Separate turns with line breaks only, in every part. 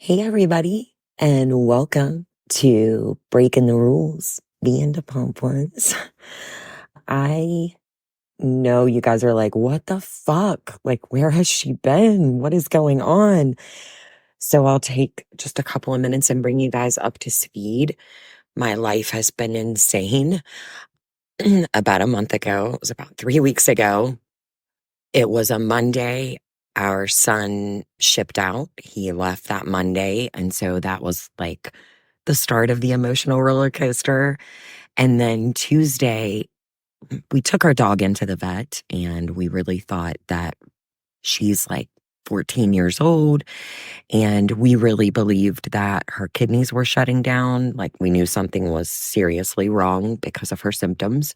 Hey, everybody, and welcome to Breaking the Rules, the End of Pom-Poms. I know you guys are like, what the fuck? Like, where has she been? What is going on? So I'll take just a couple of minutes and bring you guys up to speed. My life has been insane. About a month ago, it was about 3 weeks ago, it was a Monday. Our son shipped out. He left that Monday. And so that was like the start of the emotional roller coaster. And then Tuesday, we took our dog into the vet and we really thought that she's like 14 years old. And we really believed that her kidneys were shutting down. Like we knew something was seriously wrong because of her symptoms.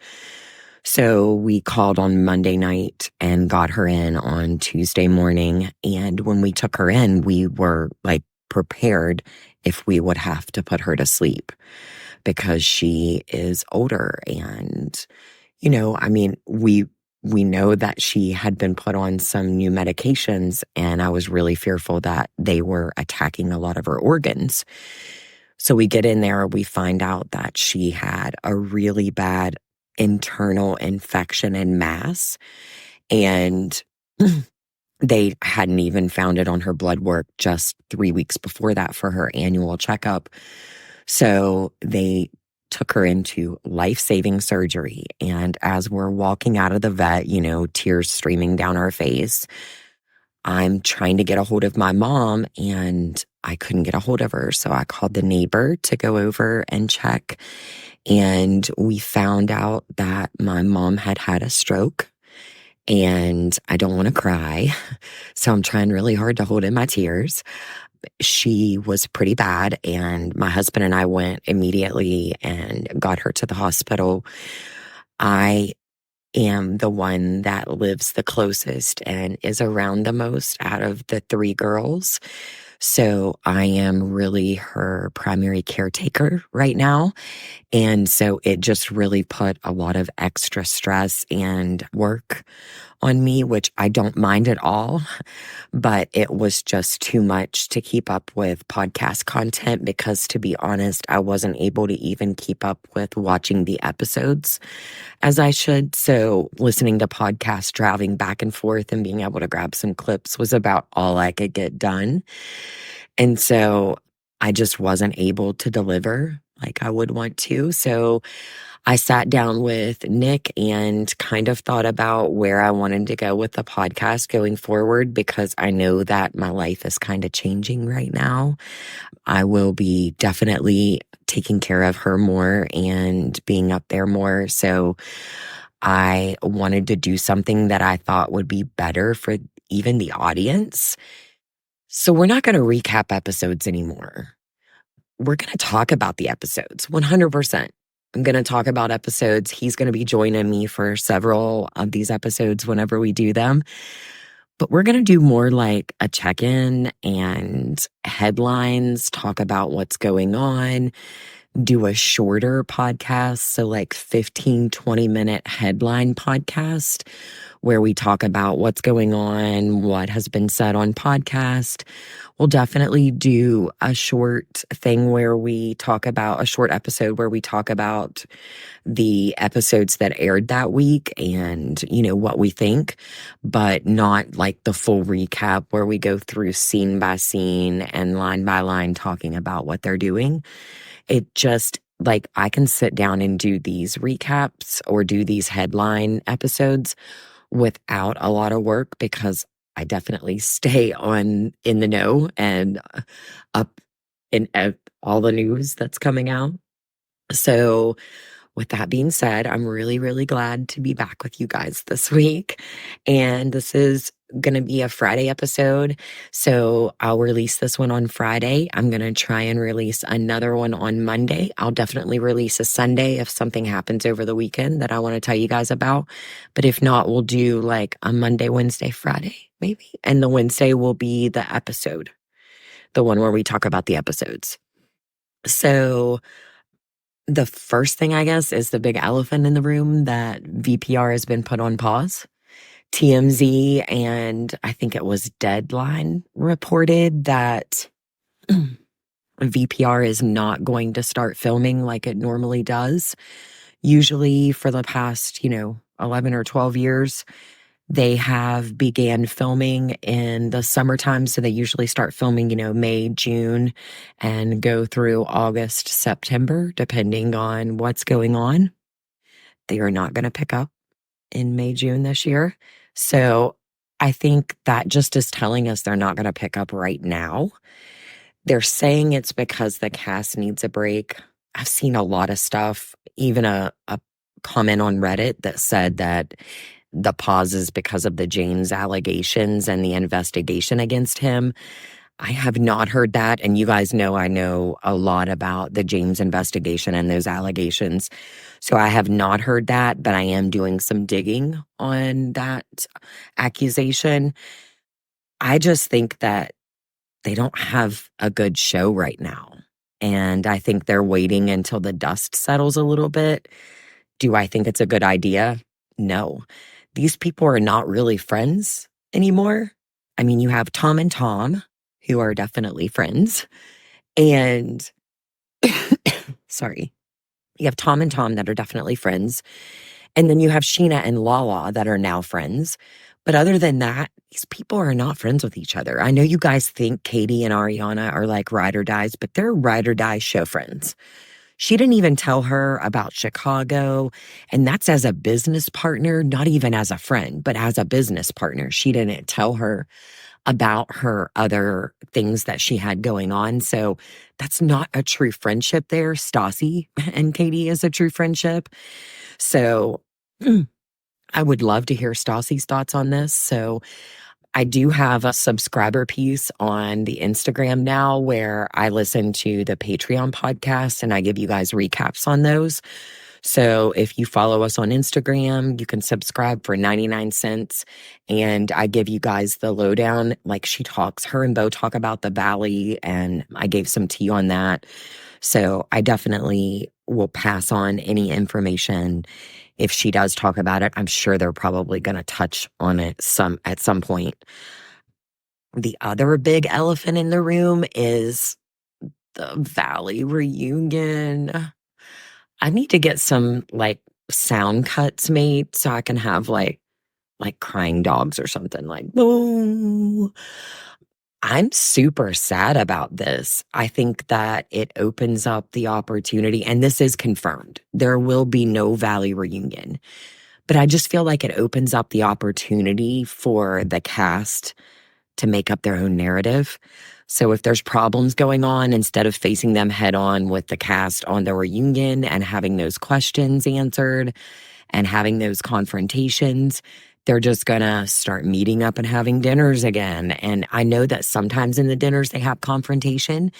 So we called on Monday night and got her in on Tuesday morning. And when we took her in, we were like prepared if we would have to put her to sleep because she is older. And, we know that she had been put on some new medications, and I was really fearful that they were attacking a lot of her organs. So we get in there, we find out that she had a really bad internal infection and mass, and they hadn't even found it on her blood work just 3 weeks before that for her annual checkup. So they took her into life-saving surgery. And as we're walking out of the vet, tears streaming down our face, I'm trying to get a hold of my mom and I couldn't get a hold of her. So I called the neighbor to go over and check. And we found out that my mom had had a stroke. And I don't want to cry. So I'm trying really hard to hold in my tears. She was pretty bad, and my husband and I went immediately and got her to the hospital. I am the one that lives the closest and is around the most out of the three girls. So I am really her primary caretaker right now. And so it just really put a lot of extra stress and work on me, which I don't mind at all. But it was just too much to keep up with podcast content because, to be honest, I wasn't able to even keep up with watching the episodes as I should. So listening to podcasts, driving back and forth and being able to grab some clips was about all I could get done. And so I just wasn't able to deliver like I would want to. So I sat down with Nick and kind of thought about where I wanted to go with the podcast going forward, because I know that my life is kind of changing right now. I will be definitely taking care of her more and being up there more. So I wanted to do something that I thought would be better for even the audience. So we're not going to recap episodes anymore. We're going to talk about the episodes 100%. I'm going to talk about episodes. He's going to be joining me for several of these episodes whenever we do them. But we're going to do more like a check-in and headlines, talk about what's going on, do a shorter podcast. So like 15, 20-minute headline podcast where we talk about what's going on, what has been said on podcast. We'll definitely do a short thing where we talk about a short episode where we talk about the episodes that aired that week and, what we think, but not like the full recap where we go through scene by scene and line by line talking about what they're doing. It just like I can sit down and do these recaps or do these headline episodes without a lot of work because I definitely stay in the know and up in all the news that's coming out. So with that being said, I'm really, really glad to be back with you guys this week. And this is going to be a Friday episode. So I'll release this one on Friday. I'm going to try and release another one on Monday. I'll definitely release a Sunday if something happens over the weekend that I want to tell you guys about. But if not, we'll do like a Monday, Wednesday, Friday, maybe. And the Wednesday will be the episode, the one where we talk about the episodes. So the first thing, I guess, is the big elephant in the room that VPR has been put on pause. TMZ and I think it was Deadline reported that VPR is not going to start filming like it normally does. Usually for the past, 11 or 12 years, they have began filming in the summertime. So they usually start filming, May, June, and go through August, September, depending on what's going on. They are not going to pick up in May, June this year. So I think that just is telling us they're not going to pick up right now. They're saying it's because the cast needs a break. I've seen a lot of stuff, even a comment on Reddit that said that the pause is because of the James allegations and the investigation against him. I have not heard that. And you guys know I know a lot about the James investigation and those allegations. So I have not heard that, but I am doing some digging on that accusation. I just think that they don't have a good show right now. And I think they're waiting until the dust settles a little bit. Do I think it's a good idea? No. These people are not really friends anymore. I mean, you have Tom and Tom, who are definitely friends. And sorry, you have Tom and Tom that are definitely friends. And then you have Sheena and Lala that are now friends. But other than that, these people are not friends with each other. I know you guys think Katie and Ariana are like ride or dies, but they're ride or die show friends. She didn't even tell her about Chicago. And that's as a business partner, not even as a friend, but as a business partner. She didn't tell her about her other things that she had going on. So that's not a true friendship there. Stassi and Katie is a true friendship. So I would love to hear Stassi's thoughts on this. So I do have a subscriber piece on the Instagram now where I listen to the Patreon podcast and I give you guys recaps on those. So if you follow us on Instagram, you can subscribe for 99 cents and I give you guys the lowdown. Like her and Bo talk about the Valley and I gave some tea on that. So I definitely will pass on any information. If she does talk about it, I'm sure they're probably going to touch on it at some point. The other big elephant in the room is the Valley reunion. I need to get some sound cuts made so I can have like crying dogs or something like, oh. I'm super sad about this. I think that it opens up the opportunity, and this is confirmed. There will be no Valley reunion. But I just feel like it opens up the opportunity for the cast to make up their own narrative. So if there's problems going on, instead of facing them head on with the cast on the reunion and having those questions answered and having those confrontations, they're just going to start meeting up and having dinners again. And I know that sometimes in the dinners they have confrontation,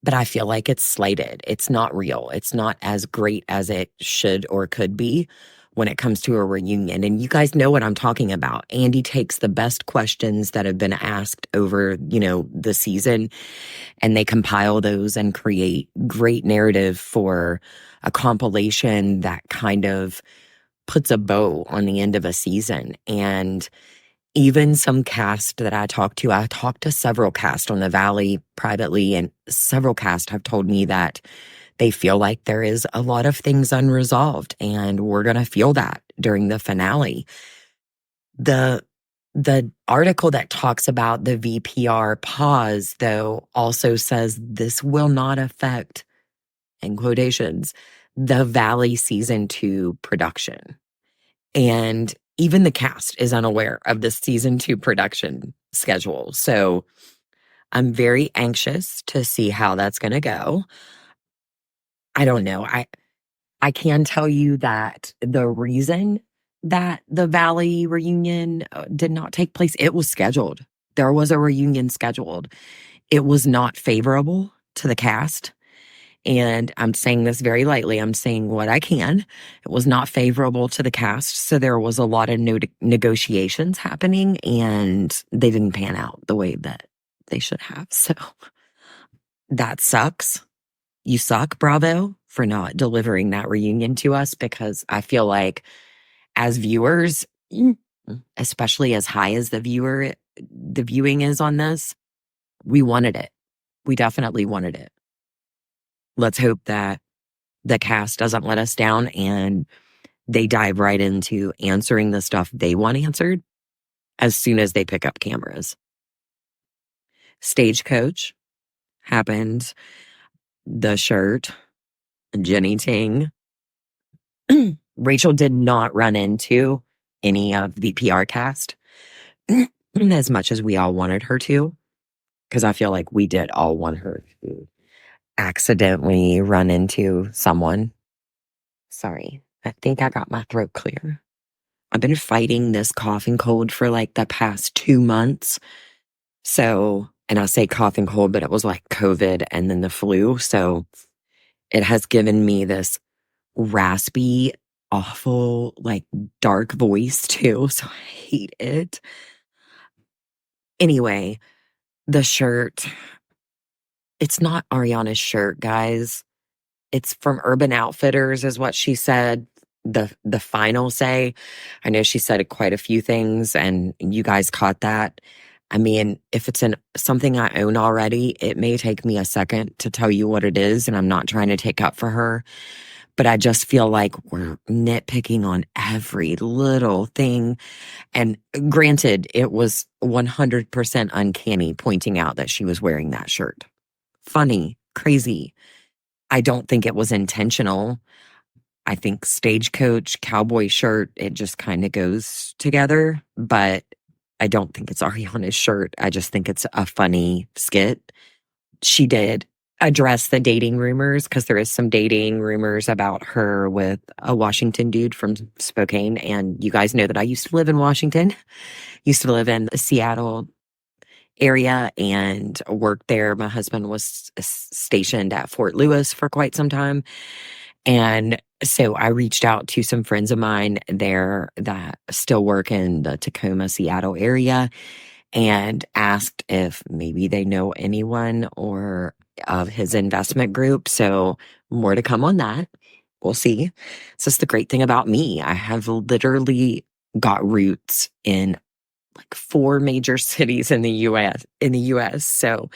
but I feel like it's slighted. It's not real. It's not as great as it should or could be when it comes to a reunion. And you guys know what I'm talking about. Andy takes the best questions that have been asked over, the season, and they compile those and create great narrative for a compilation that kind of puts a bow on the end of a season. And even some cast that I talked to several cast on the Valley privately, and several cast have told me that they feel like there is a lot of things unresolved, and we're going to feel that during the finale. The article that talks about the VPR pause, though, also says this will not affect, in quotations, the Valley season 2 production. And even the cast is unaware of the season 2 production schedule. So I'm very anxious to see how that's going to go. I don't know. I can tell you that the reason that the Valley reunion did not take place, it was scheduled. There was a reunion scheduled. It was not favorable to the cast. And I'm saying this very lightly. I'm saying what I can. It was not favorable to the cast. So there was a lot of negotiations happening and they didn't pan out the way that they should have. So that sucks. You suck, Bravo, for not delivering that reunion to us, because I feel like as viewers, especially as high as the viewing is on this, we wanted it. We definitely wanted it. Let's hope that the cast doesn't let us down and they dive right into answering the stuff they want answered as soon as they pick up cameras. Stagecoach happened. The shirt, Jenny Ting. Rachel did not run into any of the PR cast as much as we all wanted her to, because I feel like we did all want her to accidentally run into someone. Sorry, I think I got my throat clear. I've been fighting this cough and cold for like the past 2 months. So, and I say cough and cold, but it was like COVID and then the flu. So it has given me this raspy, awful, like dark voice too. So I hate it. Anyway, the shirt, it's not Ariana's shirt, guys. It's from Urban Outfitters, is what she said. The final say. I know she said quite a few things, and you guys caught that. I mean, if it's something I own already, it may take me a second to tell you what it is, and I'm not trying to take up for her. But I just feel like we're nitpicking on every little thing. And granted, it was 100% uncanny pointing out that she was wearing that shirt. Funny, crazy. I don't think it was intentional. I think stagecoach, cowboy shirt, it just kind of goes together. But I don't think it's Ariana's shirt. I just think it's a funny skit. She did address the dating rumors because there is some dating rumors about her with a Washington dude from Spokane. And you guys know that I used to live in Washington, used to live in the Seattle area and worked there. My husband was stationed at Fort Lewis for quite some time. And so I reached out to some friends of mine there that still work in the Tacoma, Seattle area and asked if maybe they know anyone or of his investment group. So more to come on that. We'll see. It's just the great thing about me. I have literally got roots in like 4 major cities in the US. So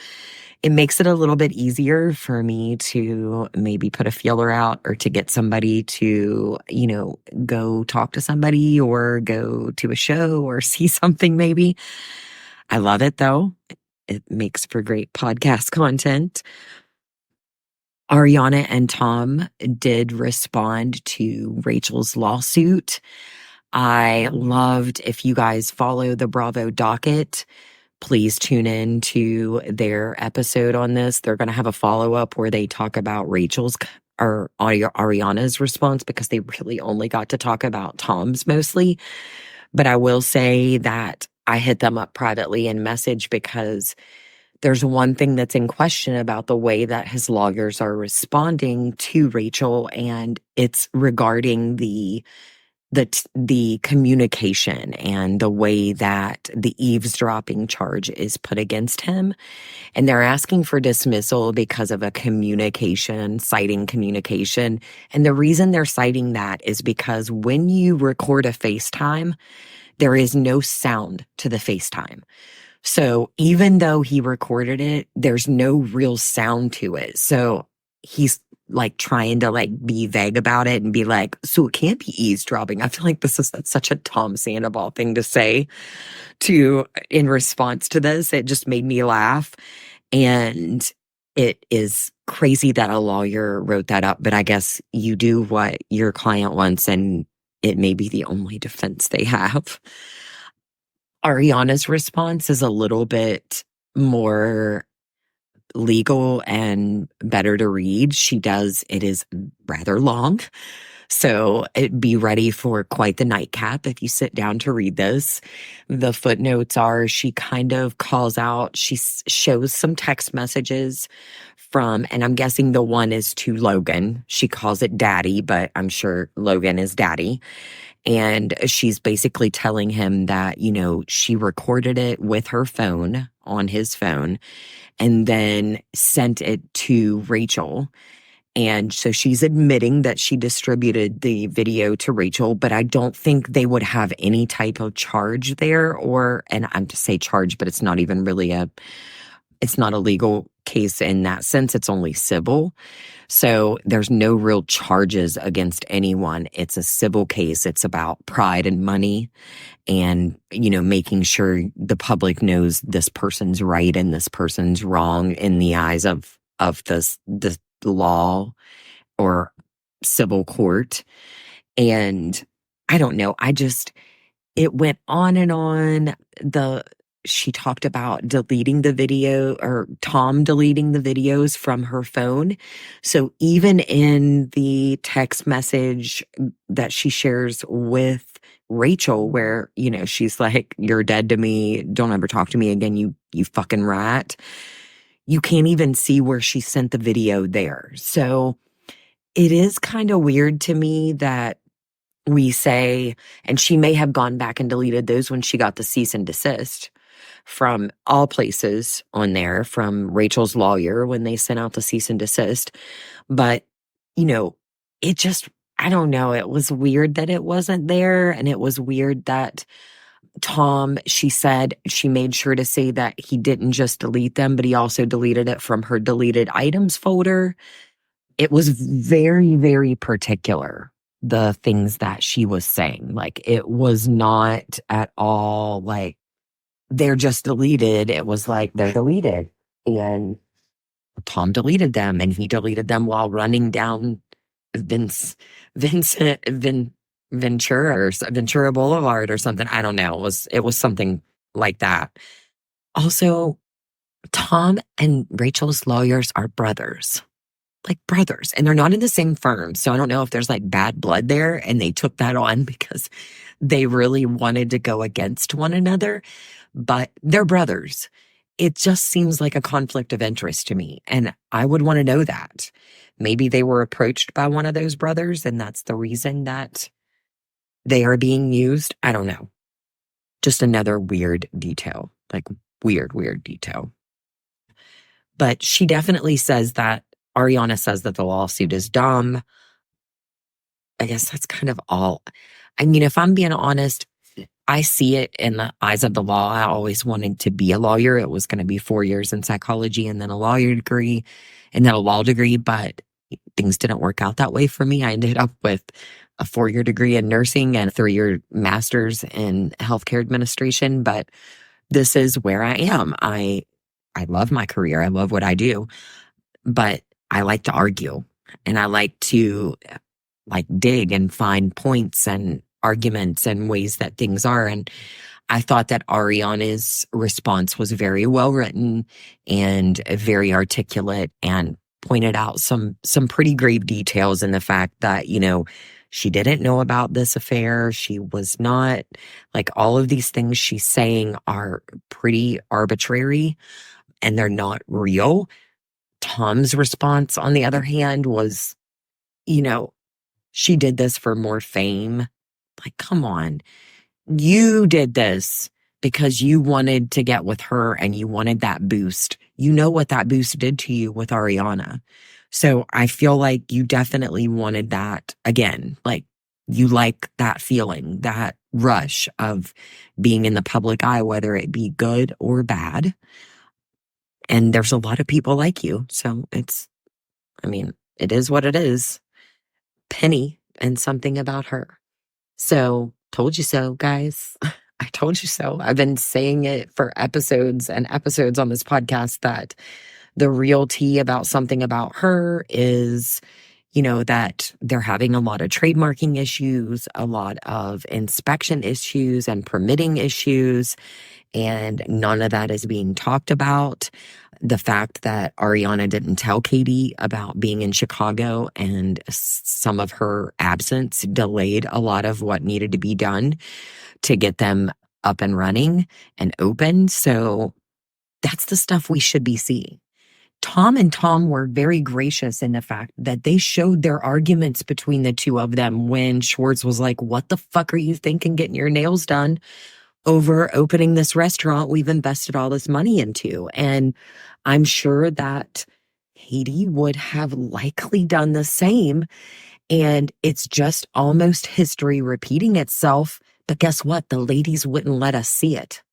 it makes it a little bit easier for me to maybe put a feeler out or to get somebody to, go talk to somebody or go to a show or see something maybe. I love it though. It makes for great podcast content. Ariana and Tom did respond to Rachel's lawsuit. I loved, if you guys follow the Bravo docket, please tune in to their episode on this. They're going to have a follow-up where they talk about Rachel's or Ariana's response because they really only got to talk about Tom's mostly. But I will say that I hit them up privately in message because there's one thing that's in question about the way that his lawyers are responding to Rachel, and it's regarding the communication and the way that the eavesdropping charge is put against him. And they're asking for dismissal because of citing communication. And the reason they're citing that is because when you record a FaceTime, there is no sound to the FaceTime. So even though he recorded it, there's no real sound to it. So he's like trying to like be vague about it and be like, so it can't be eavesdropping. I feel like that's such a Tom Sandoval thing to say in response to this. It just made me laugh. And it is crazy that a lawyer wrote that up, but I guess you do what your client wants and it may be the only defense they have. Ariana's response is a little bit more legal and better to read. It is rather long. So be ready for quite the nightcap if you sit down to read this. The footnotes are she kind of calls out, she shows some text messages from, and I'm guessing the one is to Logan. She calls it daddy, but I'm sure Logan is daddy. And she's basically telling him that, she recorded it with her phone on his phone and then sent it to Rachel. And so she's admitting that she distributed the video to Rachel, but I don't think they would have any type of charge there and I'm to say charge, but it's not even really it's not a legal case in that sense. It's only civil. So there's no real charges against anyone. It's a civil case. It's about pride and money and, making sure the public knows this person's right and this person's wrong in the eyes of the law or civil court. And I don't know. It went on and on. She talked about deleting the video, or Tom deleting the videos from her phone. So even in the text message that she shares with Rachel, where, she's like, "You're dead to me. Don't ever talk to me again, you fucking rat." You can't even see where she sent the video there. So it is kind of weird to me that we say, and she may have gone back and deleted those when she got the cease and desist from all places on there, from Rachel's lawyer when they sent out the cease and desist. But, it just, I don't know. It was weird that it wasn't there. And it was weird that Tom, she said she made sure to say that he didn't just delete them, but he also deleted it from her deleted items folder. It was very, very particular, the things that she was saying. Like, it was not at all like they're just deleted. It was like they're deleted. And Tom deleted them, and he deleted them while running down Ventura Boulevard or something. I don't know. It was something like that. Also, Tom and Rachel's lawyers are brothers. Like brothers, and they're not in the same firm. So I don't know if there's like bad blood there and they took that on because they really wanted to go against one another, but they're brothers. It just seems like a conflict of interest to me. And I would want to know that. Maybe they were approached by one of those brothers and that's the reason that they are being used. I don't know. Just another weird detail, like weird detail. But she definitely says that Ariana says that the lawsuit is dumb. I guess that's kind of all. I mean, if I'm being honest, I see it in the eyes of the law. I always wanted to be a lawyer. It was going to be 4 years in psychology and then a lawyer degree and then a law degree, but things didn't work out that way for me. I ended up with a 4-year degree in nursing and a 3-year master's in healthcare administration. But this is where I am. I love my career. I love what I do, but I like to argue and I like to dig and find points and arguments and ways that things are. And I thought that Ariana's response was very well written and very articulate and pointed out some pretty grave details in the fact that, she didn't know about this affair. She was not, like, all of these things she's saying are pretty arbitrary and they're not real. Tom's response, on the other hand, was, she did this for more fame. Like, come on. You did this because you wanted to get with her and you wanted that boost. You know what that boost did to you with Ariana. So I feel like you definitely wanted that again. Like, you like that feeling, that rush of being in the public eye, whether it be good or bad. And there's a lot of people like you. So it is what it is. Penny and something about her. So, told you so, guys. I told you so. I've been saying it for episodes and episodes on this podcast that the real tea about something about her is, that they're having a lot of trademarking issues, a lot of inspection issues and permitting issues, and none of that is being talked about. The fact that Ariana didn't tell Katie about being in Chicago and some of her absence delayed a lot of what needed to be done to get them up and running and open. So that's the stuff we should be seeing. Tom and Tom were very gracious in the fact that they showed their arguments between the two of them when Schwartz was like, "What the fuck are you thinking getting your nails done over opening this restaurant we've invested all this money into?" And I'm sure that Katie would have likely done the same. And it's just almost history repeating itself. But guess what? The ladies wouldn't let us see it.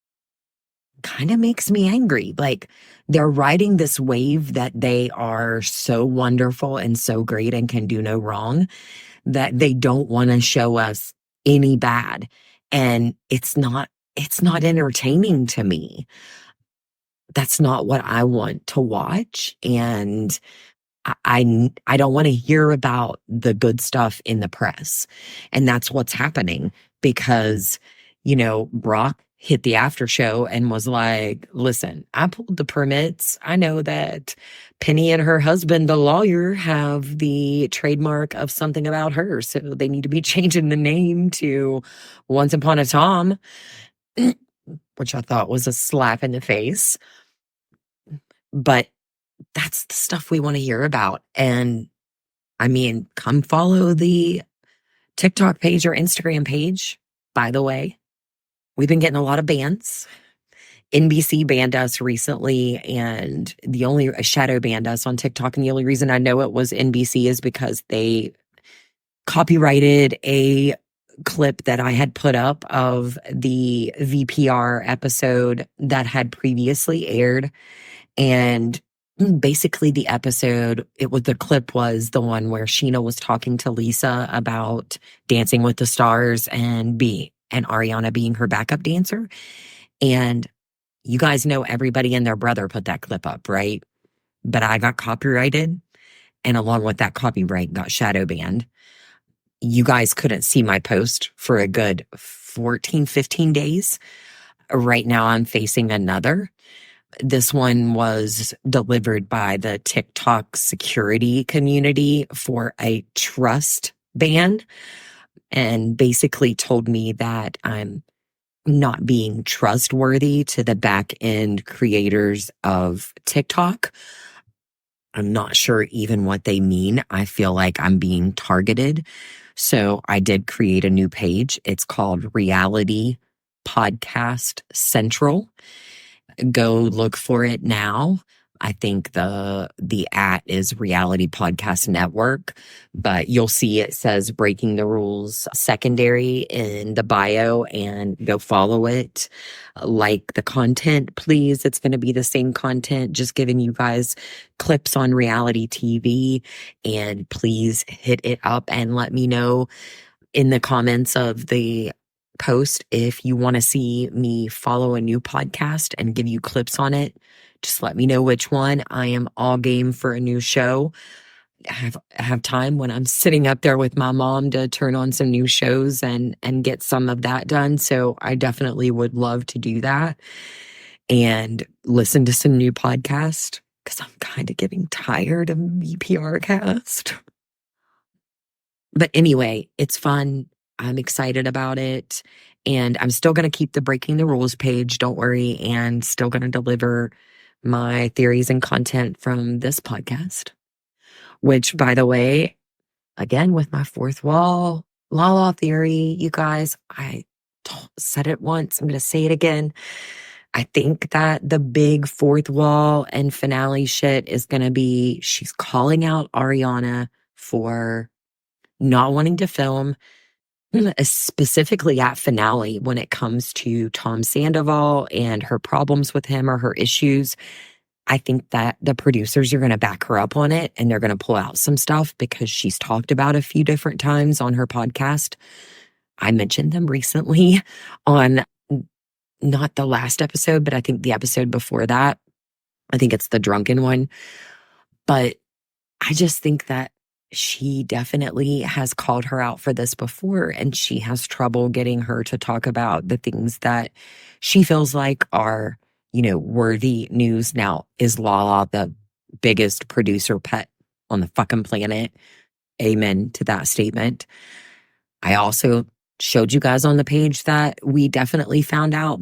kind of makes me angry. Like, they're riding this wave that they are so wonderful and so great and can do no wrong, that they don't want to show us any bad. And it's not entertaining to me. That's not what I want to watch. And I don't want to hear about the good stuff in the press. And that's what's happening because, Brock hit the after show and was like, listen, I pulled the permits. I know that Penny and her husband, the lawyer, have the trademark of something about her. So they need to be changing the name to Once Upon a Tom, which I thought was a slap in the face. But that's the stuff we want to hear about. And I mean, come follow the TikTok page or Instagram page. By the way, we've been getting a lot of bans. NBC banned us recently, and the only shadow banned us on TikTok. And the only reason I know it was NBC is because they copyrighted a clip that I had put up of the VPR episode that had previously aired. And basically the clip was the one where Sheena was talking to Lisa about Dancing with the Stars and Ariana being her backup dancer. And you guys know everybody and their brother put that clip up, right? But I got copyrighted, and along with that copyright got shadow banned. You guys couldn't see my post for a good 14, 15 days. Right now I'm facing another. This one was delivered by the TikTok security community for a trust ban, and basically told me that I'm not being trustworthy to the back end creators of TikTok. I'm not sure even what they mean. I feel like I'm being targeted. So I did create a new page. It's called Reality Podcast Central. Go look for it now. I think the @ is Reality Podcast Network, but you'll see it says Breaking the Rules Secondary in the bio, and go follow it. Like the content, please. It's going to be the same content, just giving you guys clips on reality TV. And please hit it up and let me know in the comments of the post if you want to see me follow a new podcast and give you clips on it. Just let me know which one. I am all game for a new show. I have time when I'm sitting up there with my mom to turn on some new shows and get some of that done. So I definitely would love to do that and listen to some new podcasts, because I'm kind of getting tired of VPR cast. But anyway, it's fun. I'm excited about it. And I'm still going to keep the Breaking the Rules page, don't worry, and still going to deliver my theories and content from this podcast. Which, by the way, again, with my fourth wall, Lala theory, you guys, I said it once, I'm going to say it again. I think that the big fourth wall and finale shit is going to be, she's calling out Ariana for not wanting to film, specifically at finale when it comes to Tom Sandoval and her problems with him or her issues. I think that the producers are going to back her up on it, and they're going to pull out some stuff because she's talked about a few different times on her podcast. I mentioned them recently on not the last episode, but I think the episode before that. I think it's the drunken one. But I just think that she definitely has called her out for this before, and she has trouble getting her to talk about the things that she feels like are, worthy news. Now, is Lala the biggest producer pet on the fucking planet? Amen to that statement. I also showed you guys on the page that we definitely found out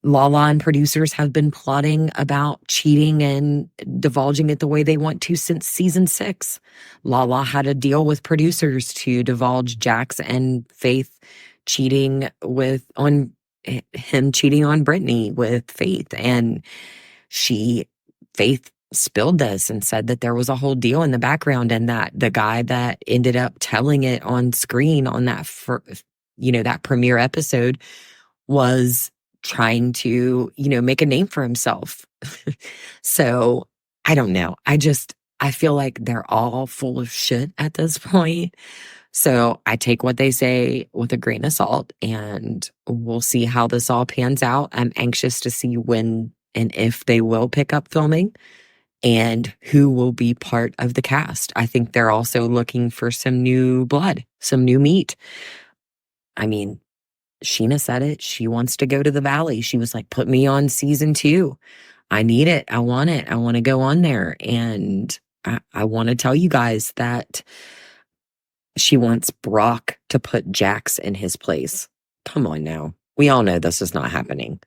Lala and producers have been plotting about cheating and divulging it the way they want to since season 6. Lala had a deal with producers to divulge Jax and Faith cheating on Brittany with Faith. And Faith spilled this and said that there was a whole deal in the background, and that the guy that ended up telling it on screen on that premiere episode was trying to, make a name for himself. So I don't know. I feel like they're all full of shit at this point. So I take what they say with a grain of salt, and we'll see how this all pans out. I'm anxious to see when and if they will pick up filming and who will be part of the cast. I think they're also looking for some new blood, some new meat. I mean, Sheena said it. She wants to go to the Valley. She was like, put me on season 2. I need it. I want it. I want to go on there. And I want to tell you guys that she wants Brock to put Jax in his place. Come on now. We all know this is not happening.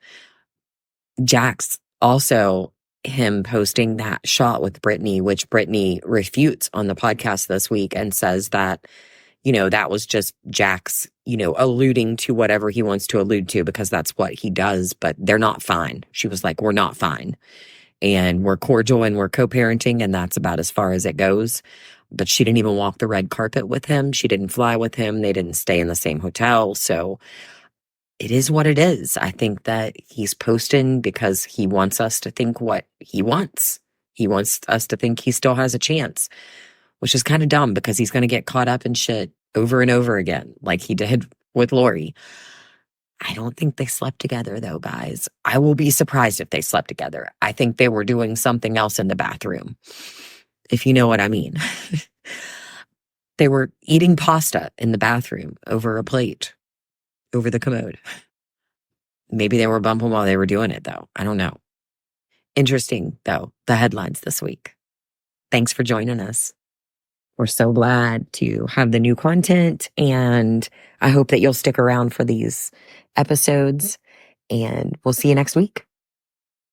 Jax also, him posting that shot with Brittany, which Brittany refutes on the podcast this week and says that, that was just Jax, alluding to whatever he wants to allude to because that's what he does, but they're not fine. She was like, we're not fine. And we're cordial and we're co-parenting, and that's about as far as it goes. But she didn't even walk the red carpet with him. She didn't fly with him. They didn't stay in the same hotel. So it is what it is. I think that he's posting because he wants us to think what he wants. He wants us to think he still has a chance, which is kind of dumb because he's going to get caught up in shit over and over again, like he did with Lori. I don't think they slept together, though, guys. I will be surprised if they slept together. I think they were doing something else in the bathroom, if you know what I mean. They were eating pasta in the bathroom over a plate, over the commode. Maybe they were bumping while they were doing it, though. I don't know. Interesting, though, the headlines this week. Thanks for joining us. We're so glad to have the new content, and I hope that you'll stick around for these episodes, and we'll see you next week.